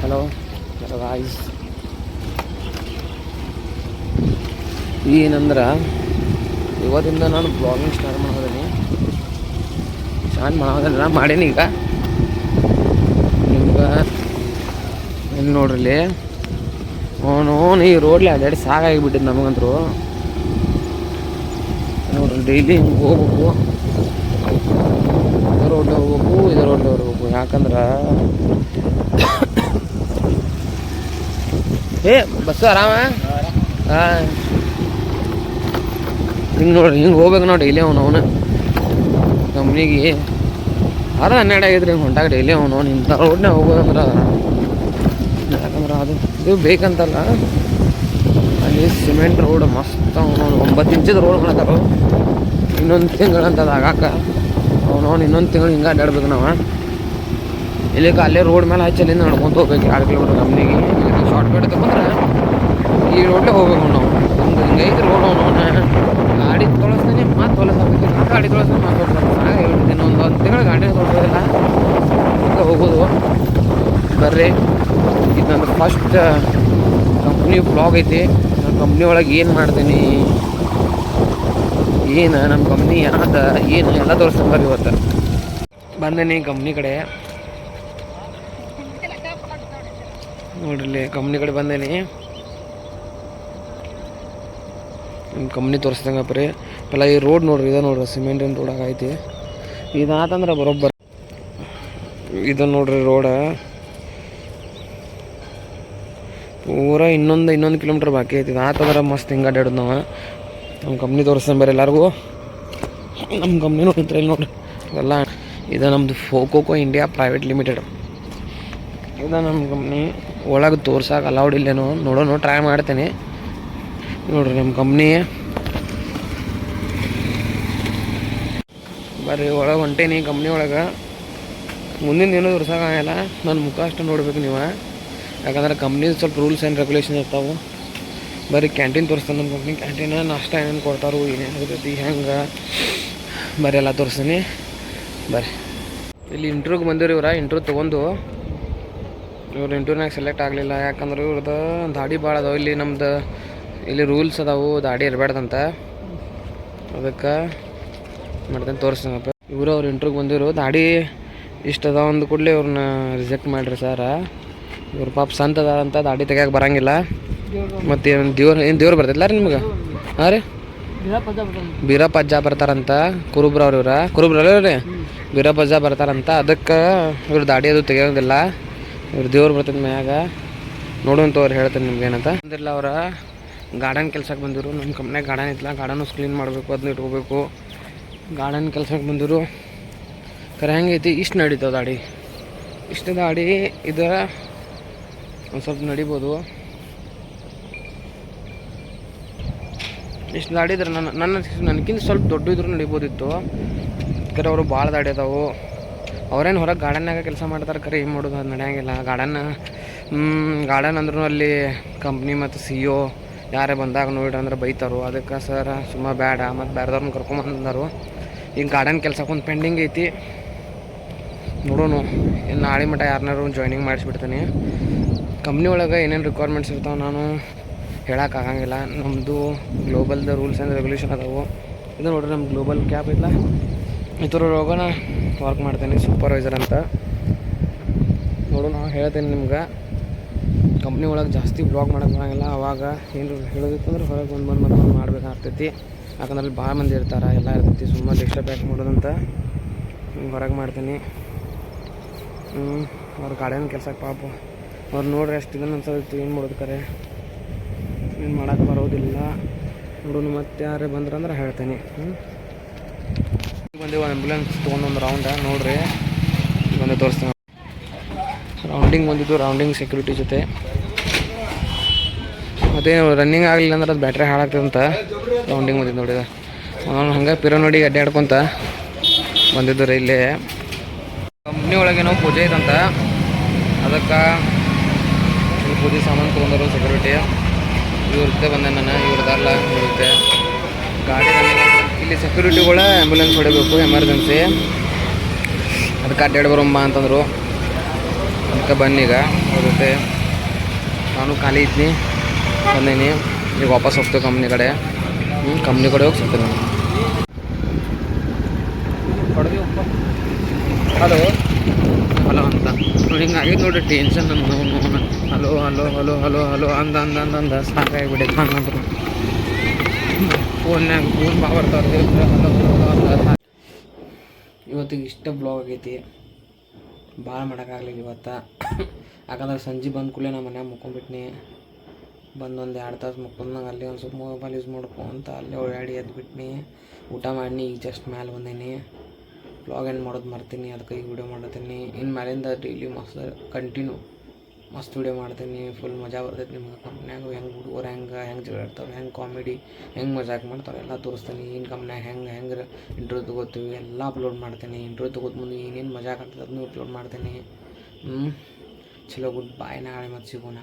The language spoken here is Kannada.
ಹಲೋ ಗಾಯ್ಸ್, ಏನಂದ್ರೆ ಇವತ್ತಿಂದ ನಾನು ಬ್ಲಾಗಿಂಗ್ ಸ್ಟಾರ್ಟ್ ಮಾಡೋದಿಲ್ಲ ಮಾಡೀನಿ. ಈಗ ನಿಮ್ಗೆ ಏನು ನೋಡ್ರಿ, ಅವನು ಈ ರೋಡ್ಲಿ ಅಡ್ಡಾಡಿ ಸಾಕಾಗಿಬಿಟ್ಟಿದ್ದು ನಮಗಂತರು. ನೋಡ್ರಿ ಡೈಲಿ ಹಿಂಗೆ ಹೋಗ್ಬೇಕು, ಇದರ ರೋಡ್ಲೆ ಹೋಗ್ಬೇಕು, ಇದರ ರೋಡ್ಲೆ ಹೋಗ್ಬೇಕು. ಯಾಕಂದ್ರೆ ಬಸ್ಸು ಆರಾಮ. ಹಾಂ, ಹಿಂಗೆ ನೋಡ್ರಿ, ಹಿಂಗೆ ಹೋಗ್ಬೇಕು ನಾವು ಡೈಲಿ. ಅವನು ಕಂಪ್ನಿಗೆ 12 ಆಗೈತ್ರಿ. ಹಿಂಗೆ ಹೊಂಟಾಗ ಡೈಲಿ ಅವನು ಇಂಥ ರೋಡ್ನೇ ಹೋಗೋದಂದ್ರೆ, ಯಾಕಂದ್ರೆ ಅದು ಇದು ಬೇಕಂತಲ್ಲ. ಅಲ್ಲಿ ಸಿಮೆಂಟ್ ರೋಡ್ ಮಸ್ತ್, ಅವನು 9 ಇಂಚಿದ ರೋಡ್ ಮಾಡತ್ತಾರ. ಇನ್ನೊಂದು ತಿಂಗಳಂತದ ಆಗಾಕ ಅವನು ಇನ್ನೊಂದು ತಿಂಗಳು ಹಿಂಗೆ ಅಡ್ಡಾಡ್ಬೇಕು ನಾವು. ಇಲ್ಲಿಗೆ ಅಲ್ಲೇ ರೋಡ್ ಮೇಲೆ ಹಚ್ಚಿ ಅಲ್ಲಿಂದ ನಡ್ಕೊಂತ ಹೋಗ್ಬೇಕು 2 ಕಿಲೋಮೀಟರ್ ಕಂಪ್ನಿಗೆ. ಶಾರ್ಟ್ ಕಟ್ ತಗೊಂಡ್ರೆ ಈ ರೋಡ್ಲೇ ಹೋಗ್ಬೇಕು ನಾವು. ಹಿಂಗೆ ಐತೆ ರೋಡ್. ಅವನು ಗಾಡಿ ತೊಳಸ್ತಾನೆ ಮಾತು ತೊಳಸ್ಬೇಕು, ಗಾಡಿ ತೊಳಸ್ತಾನೆ ಮಾತು ತೊಳಸ್ತಾನೆ. ಹೇಳ್ತೀನಿ, ಒಂದು ತಿಂಗಳು ಗಾಡಿ ತೊಳಸೋದಿಲ್ಲ, ಹಿಂಗೆ ಹೋಗೋದು. ಬರ್ರಿ, ಇದು ನನ್ನ ಫಸ್ಟ್ ಕಂಪ್ನಿ ಬ್ಲಾಗ್ ಐತಿ. ನನ್ನ ಕಂಪ್ನಿ ಒಳಗೆ ಏನು ಮಾಡ್ತೀನಿ, ಏನು ನಮ್ಮ ಕಂಪ್ನಿ ಯಾವ್ದು ಏನು ಎಲ್ಲ ತೋರಿಸ್ತಾನೆ. ಬರ್ರಿ, ಇವತ್ತು ಬಂದೇನಿ ಕಂಪ್ನಿ ಕಡೆ. ನೋಡ್ರಿ, ಕಂಪ್ನಿ ಕಡೆ ಬಂದೇನಿ. ನಿಮ್ಮ ಕಂಪ್ನಿ ತೋರಿಸ್ದಂಗಪ್ಪ ರೀ. ಪಲ್ಲ ಈ ರೋಡ್ ನೋಡ್ರಿ, ಇದು ನೋಡ್ರಿ ಸಿಮೆಂಟಿನ ರೋಡಾಗ ಐತಿ. ಇದಾತಂದ್ರೆ ಬರೋಬ್ಬರ. ಇದು ನೋಡ್ರಿ ರೋಡ ಪೂರ ಇನ್ನೊಂದು ಕಿಲೋಮೀಟ್ರ್ ಬಾಕಿ ಐತಿ. ಇದಾತಂದ್ರೆ ಮಸ್ತ್ ಹಿಂಗೆ ಅಡ್ಡಾಡೋದು ನಾವು. ನಮ್ಮ ಕಂಪ್ನಿ ತೋರಿಸ್ತಾನೆ ಬರ್ರಿ ಎಲ್ಲರಿಗೂ. ನಮ್ಮ ಕಂಪ್ನಿ ನೋಡಿದ್ರೆ ಇಲ್ಲಿ ನೋಡ್ರಿ, ಎಲ್ಲ ಇದು ನಮ್ಮದು ಫೋಕೋಕೋ ಇಂಡಿಯಾ ಪ್ರೈವೇಟ್ ಲಿಮಿಟೆಡ್. ಇದು ನಮ್ಮ ಕಂಪ್ನಿ. ಒಳಗೆ ತೋರ್ಸಕ್ಕೆ ಅಲೌಡ್ ಇಲ್ಲೇನೋ, ನೋಡೋಣ, ಟ್ರೈ ಮಾಡ್ತೇನೆ. ನೋಡ್ರಿ ನಮ್ಮ ಕಂಪ್ನಿ. ಬರ್ರಿ ಒಳಗೆ ಹೊಂಟೇನಿ ಕಂಪ್ನಿ ಒಳಗೆ. ಮುಂದಿನ ಏನೋ ತೋರ್ಸೋಕ್ಕಾಗಲ್ಲ, ನನ್ನ ಮುಖ ಅಷ್ಟು ನೋಡ್ಬೇಕು ನೀವು. ಯಾಕಂದ್ರೆ ಕಂಪ್ನಿ ಸ್ವಲ್ಪ ರೂಲ್ಸ್ ಆ್ಯಂಡ್ ರೆಗ್ಯುಲೇಷನ್ ಇರ್ತಾವೆ. ಬರ್ರಿ ಕ್ಯಾಂಟೀನ್ ತೋರಿಸ್ತಾನೆ ನಮ್ಮ ಕಂಪ್ನಿ. ಕ್ಯಾಂಟೀನ ನಾಷ್ಟ ಏನೇನು ಕೊಡ್ತಾರೋ, ಏನೇನು ಇರ್ತೈತಿ, ಹೆಂಗೆ ಬರ್ರಿ ಎಲ್ಲ ತೋರಿಸ್ತೀನಿ. ಬರ್ರಿ, ಇಲ್ಲಿ ಇಂಟ್ರ್ಯೂಗೆ ಬಂದಿವ್ರಿ. ಇಂಟ್ರ್ಯೂ ತೊಗೊಂಡು ಇವ್ರು ಇಂಟ್ರ್ಯೂನಾಗ ಸೆಲೆಕ್ಟ್ ಆಗಲಿಲ್ಲ. ಯಾಕಂದ್ರೆ ಇವ್ರದ್ದು ದಾಡಿ ಭಾಳ ಅದಾವೆ. ಇಲ್ಲಿ ನಮ್ದು ಇಲ್ಲಿ ರೂಲ್ಸ್ ಅದಾವು, ದಾಡಿ ಇರಬಾರ್ದಂತ. ಅದಕ್ಕೆ ಮಾಡ್ತೇನೆ, ತೋರಿಸ್ತೀನಪ್ಪ. ಇವರು ಅವ್ರು ಇಂಟ್ರ್ಯೂಗೆ ಬಂದಿರು. ದಾಡಿ ಇಷ್ಟು ಅದಾವ ಅಂದ ಕೂಡಲೇ ಇವ್ರನ್ನ ರಿಜೆಕ್ಟ್ ಮಾಡಿರಿ ಸರ್. ಇವ್ರ ಪಾಪ ಸಂತ ಅದ ಅಂತ ದಾಡಿ ತೆಗಿಯೋಕೆ ಬರೋಂಗಿಲ್ಲ. ಮತ್ತು ದೇವ್ರು ಬರ್ತೈತಿಲ್ಲ ರೀ ನಿಮ್ಗೆ? ಹಾಂ ರೀ, ಬೀರಪ್ಪಜ್ಜ ಬರ್ತಾರಂತ. ಕುರುಬ್ರವ್ರು ಕುರುಬ್ರಲ್ಲ ರೀ, ಬೀರಪ್ಪಜ್ಜ ಬರ್ತಾರಂತ. ಅದಕ್ಕೆ ಇವ್ರು ದಾಡಿ ಅದು ತೆಗಿಯೋದಿಲ್ಲ. ಇವ್ರು ದೇವ್ರು ಬರ್ತೈತೆ ಮ್ಯಾಗ. ನೋಡುವಂತ ಅವ್ರು ಹೇಳ್ತಾರೆ ನಿಮ್ಗೆ ಏನಂತ ಅಂದಿಲ್ಲ. ಅವ್ರ ಗಾರ್ಡನ್ ಕೆಲ್ಸಕ್ಕೆ ಬಂದಿರು. ನಮ್ಮ ಕಂಪ್ನ್ಯಾಗ ಗಾರ್ಡನ್ ಇತ್ತಲ್ಲ, ಗಾರ್ಡನ್ ಕ್ಲೀನ್ ಮಾಡಬೇಕು, ಅದನ್ನ ಇಟ್ಕೋಬೇಕು. ಗಾರ್ಡನ್ ಕೆಲ್ಸಕ್ಕೆ ಬಂದಿರು. ಕರೆ ಹೆಂಗೈತಿ, ಇಷ್ಟು ನಡೀತಾವೆ ದಾಡಿ. ಇಷ್ಟು ದಾಡಿ ಇದು ಒಂದು ಸ್ವಲ್ಪ ನಡಿಬೋದು. ಇಷ್ಟು ದಾಡಿ ಇದ್ರೆ ನನಗಿಂತ ಸ್ವಲ್ಪ ದೊಡ್ಡ ಇದ್ರೂ ನಡಿಬೋದಿತ್ತು. ಕರೆ ಅವರು ಭಾಳ ದಾಡಿ ಅದಾವು. ಅವ್ರೇನು ಹೊರಗೆ ಗಾರ್ಡನ್ನಾಗ ಕೆಲಸ ಮಾಡ್ತಾರೆ. ಕರೆ ಏನು ಮಾಡೋದು, ಅದು ನಡೆಯೋಂಗಿಲ್ಲ. ಗಾರ್ಡನ್ ಅಂದ್ರೂ ಅಲ್ಲಿ ಕಂಪ್ನಿ ಮತ್ತು CEO ಯಾರೇ ಬಂದಾಗ ನೋಡ್ರಿ ಅಂದ್ರೆ ಬೈತಾರು. ಅದಕ್ಕೆ ಸರ್ ಸುಮ್ಮ ಬೇಡ, ಮತ್ತು ಬೇರೆದವ್ರನ್ನ ಕರ್ಕೊಂಬಂದರು. ಈಗ ಗಾರ್ಡನ್ ಕೆಲ್ಸಕ್ಕೆ ಒಂದು ಪೆಂಡಿಂಗ್ ಐತಿ. ನೋಡೋಣ, ಇನ್ನು ನಾಳೆ ಮಟ್ಟ ಯಾರನ್ನಾರು ಜಾಯ್ನಿಂಗ್ ಮಾಡಿಸ್ಬಿಡ್ತೀನಿ. ಕಂಪ್ನಿ ಒಳಗೆ ಏನೇನು ರಿಕ್ವೈರ್ಮೆಂಟ್ಸ್ ಇರ್ತಾವೆ ನಾನು ಹೇಳೋಕ್ಕಾಗಂಗಿಲ್ಲ. ನಮ್ಮದು ಗ್ಲೋಬಲ್ದ ರೂಲ್ಸ್ ಆ್ಯಂಡ್ ರೆಗ್ಯುಲೇಷನ್ ಅದಾವು. ಇದು ನೋಡ್ರಿ ನಮ್ಮ ಗ್ಲೋಬಲ್ ಕ್ಯಾಬ್ ಇಲ್ಲ, ಇದ್ರೊಳಗೆ ನಾ ವರ್ಕ್ ಮಾಡ್ತೇನೆ, ಸೂಪರ್ವೈಸರ್ ಅಂತ. ನೋಡೋಣ, ಹೇಳ್ತೇನೆ ನಿಮ್ಗೆ. ಕಂಪ್ನಿ ಒಳಗೆ ಜಾಸ್ತಿ ಬ್ಲಾಗ್ ಮಾಡೋಕ್ಕೆ ಬರೋಂಗಿಲ್ಲ. ಅವಾಗ ಏನು ಹೇಳೋದಿತ್ತಂದ್ರೆ ಹೊರಗೆ ಬಂದು ಮಾಡ್ಬೇಕಾಗ್ತೈತಿ. ಯಾಕಂದ್ರೆ ಅಲ್ಲಿ ಭಾಳ ಮಂದಿ ಇರ್ತಾರೆ, ಎಲ್ಲ ಇರ್ತೈತಿ. ಸುಮ್ಮನೆ ಡಿಸ್ಟರ್ಬ್ ಯಾಕೆ ಮಾಡೋದಂತ ಹೊರಗೆ ಮಾಡ್ತೀನಿ. ಅವ್ರ ಗಾರ್ಡನ್ ಕೆಲ್ಸಕ್ಕೆ ಪಾಪ ಅವ್ರು ನೋಡ್ರಿ ಅಷ್ಟು ಇದನ್ನು ಅನ್ಸೋದಿತ್ತು. ಏನು ಮಾಡೋದು, ಕರೆ ಏನು ಮಾಡೋಕ್ಕೆ ಬರೋದಿಲ್ಲ. ನೋಡೋಣ, ಮತ್ತೆ ಯಾರೇ ಬಂದ್ರಂದ್ರೆ ಹೇಳ್ತೇನೆ. ಬಂದು ಆ್ಯಂಬುಲೆನ್ಸ್ ತೊಗೊಂಡೊಂದು ರೌಂಡ ನೋಡ್ರಿ, ಬಂದು ತೋರಿಸ್ತೀನಿ. ರೌಂಡಿಂಗ್ ಬಂದಿದ್ದು, ರೌಂಡಿಂಗ್ ಸೆಕ್ಯೂರಿಟಿ ಜೊತೆ. ಅದೇ ರನ್ನಿಂಗ್ ಆಗಲಿಲ್ಲ ಅಂದ್ರೆ ಅದು ಬ್ಯಾಟ್ರಿ ಹಾಳಾಗ್ತದಂತ ರೌಂಡಿಂಗ್ ಬಂದಿದ್ದು ನೋಡಿದ. ಅವನು ಹಂಗೆ ಪಿರೋ ನೋಡಿ ಅಡ್ಡಾಡ್ಕೊತ ಬಂದಿದ್ದು ರೀ. ಇಲ್ಲೇ ಕಂಪ್ನಿ ಒಳಗೇನೋ ಪೂಜೆ ಐತಂತ, ಅದಕ್ಕೆ ಪೂಜೆ ಸಾಮಾನು ತೊಗೊಂಡರು ಸೆಕ್ಯೂರಿಟಿ. ಇವ್ರದ್ದೇ ಬಂದೆ ನಾನು, ಇವ್ರದ್ದಲ್ಲ ಇರುತ್ತೆ ಗಾಡಿ. ಇಲ್ಲಿ ಸೆಕ್ಯೂರಿಟಿಗಳ ಆ್ಯಂಬುಲೆನ್ಸ್ ಹೊಡಿಬೇಕು ಎಮರ್ಜೆನ್ಸಿ, ಅದಕ್ಕೆ ಅಡ್ಡಾಡಿ ಬರೋಮ್ಮ ಅಂತಂದರು. ಅದಕ್ಕೆ ಬನ್ನೀಗ ಅವ್ರ ಜೊತೆ ನಾನು ಖಾಲಿ ಇದ್ನಿ ಬಂದೀನಿ. ಈಗ ವಾಪಸ್ ಹೋಗ್ತೇವೆ ಕಂಪ್ನಿ ಕಡೆ. ಕಂಪ್ನಿ ಕಡೆ ಹೋಗಿ ಸಿಗ್ತೇನೆ ನಾನು. ಹಲೋ ಹಲೋ ಅಂತ ಹಿಂಗಾಗಿದ್ದು ನೋಡಿ ಟೆನ್ಷನ್ ನನ್ನ. Hello hello hello hello hello ಅಂದ ಅಂದ ಅಂದ ಅಂದ ಸಾಕಾಗಿಬಿಟ್ಟೈತೆ ಹಂಗಂದ್ರು. ಫೋನ್ ಬರ್ತಾವ್ರಿ ಹಲೋ ಹಲೋ ಅಂದ. ಇವತ್ತಿಗೆ ಇಷ್ಟ ಬ್ಲಾಗ್ ಆಗೈತಿ. ಭಾಳ ಮಾಡೋಕ್ಕಾಗಲಿಲ್ಲ ಇವತ್ತು. ಯಾಕಂದ್ರೆ ಸಂಜೆ ಬಂದ ಕೂಡಲೇ ನಮ್ಮ ಮನ್ಯಾಗ ಮುಕ್ಕೊಂಬಿಟ್ನಿ. ಬಂದು ಒಂದು 2 ತಾಸು ಮುಕ್ಕೊಂಡಾಗ ಅಲ್ಲಿ ಒಂದು ಸ್ವಲ್ಪ ಮೊಬೈಲ್ ಯೂಸ್ ಮಾಡ್ಕೊಂತ ಅಲ್ಲೇ ಓಡಾಡಿ ಎದ್ಬಿಟ್ನಿ. ಊಟ ಮಾಡಿ ಈಗ ಜಸ್ಟ್ ಮ್ಯಾಲೆ ಬಂದೀನಿ. ಬ್ಲಾಗ್ ಏನು ಮಾಡೋದು ಮರ್ತೀನಿ, ಅದಕ್ಕೆ ಈಗ ವೀಡಿಯೋ ಮಾಡತ್ತೀನಿ. ಇನ್ನು ಮ್ಯಾಲಿಂದ ಡೈಲಿ ಮಸ್ತ್ ಕಂಟಿನ್ಯೂ ಮಸ್ತ್ ವೀಡಿಯೋ ಮಾಡ್ತೀನಿ. ಫುಲ್ ಮಜಾ ಬರ್ತೈತೆ ನಿಮ್ಗೆ. ಕಂಪ್ನ್ಯಾಗ ಹೆಂಗೆ ಹುಡುಗರು ಹೆಂಗೆ ಜಗಳಾಡ್ತಾರೆ, ಹೆಂಗೆ ಕಾಮಿಡಿ ಹೆಂಗೆ ಮಜಾಕ್ ಮಾಡ್ತಾರೆ ಎಲ್ಲ ತೋರಿಸ್ತೀನಿ. ಇನ್ನು ಕಂಪ್ನ್ಯಾಗ ಹೆಂಗೆ ಇಂಟ್ರ್ಯೂ ತೊಗೋತೀವಿ ಎಲ್ಲ ಅಪ್ಲೋಡ್ ಮಾಡ್ತೀನಿ. ಇಂಟ್ರ್ಯೂ ತೊಗೋತ ಮುಂದೆ ಏನೇನು ಮಜಾಕ್ ಆಗ್ತದೆ ಅದನ್ನೂ ಅಪ್ಲೋಡ್ ಮಾಡ್ತೀನಿ. ಚಲೋ ಗುಡ್ ಬಾಯ್. ನಾಳೆ ಮತ್ತೆ ಸಿಗೋಣ.